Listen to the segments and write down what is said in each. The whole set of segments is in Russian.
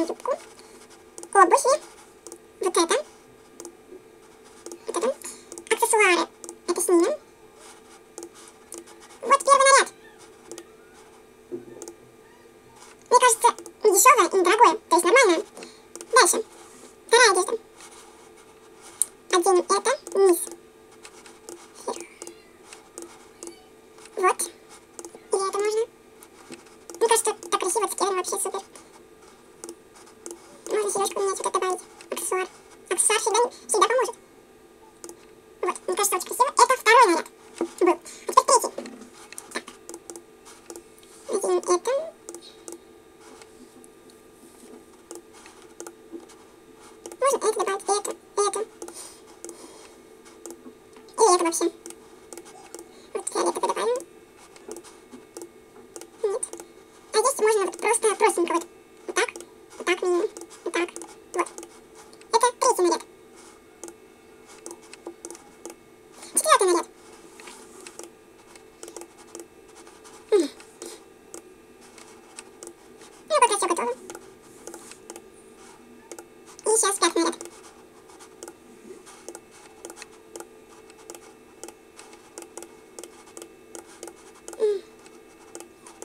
юбку, обувь, вот это, аксессуары, это снимем. Вот первый наряд. Мне кажется, не дешевое и не дорогое, то есть нормальное. Дальше, вторая одежда. Оденем это, низ, вверх. Вот, или это можно? Мне кажется, так красиво, цикерин вообще супер. Можно сережку менять, вот это добавить, аксессуар. Аксессуар всегда поможет. Вот, мне кажется, очень красиво. Это второй наряд был. А теперь третий. Так. Наденем это. Можно это добавить, это. Или это вообще. Вот фиолетовый добавим. Нет. А здесь можно вот просто простенько вот. Вот так минимум. Вот так. Вот. Это третий наряд. Четвертый наряд. Ну, пока все готово. И сейчас пятый наряд.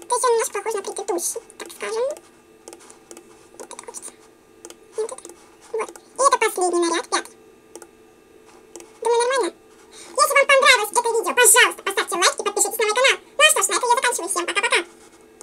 То есть он у нас похож на предыдущий, так скажем. Вот это хочется. И вот это. Вот. И это последний наряд, пятый.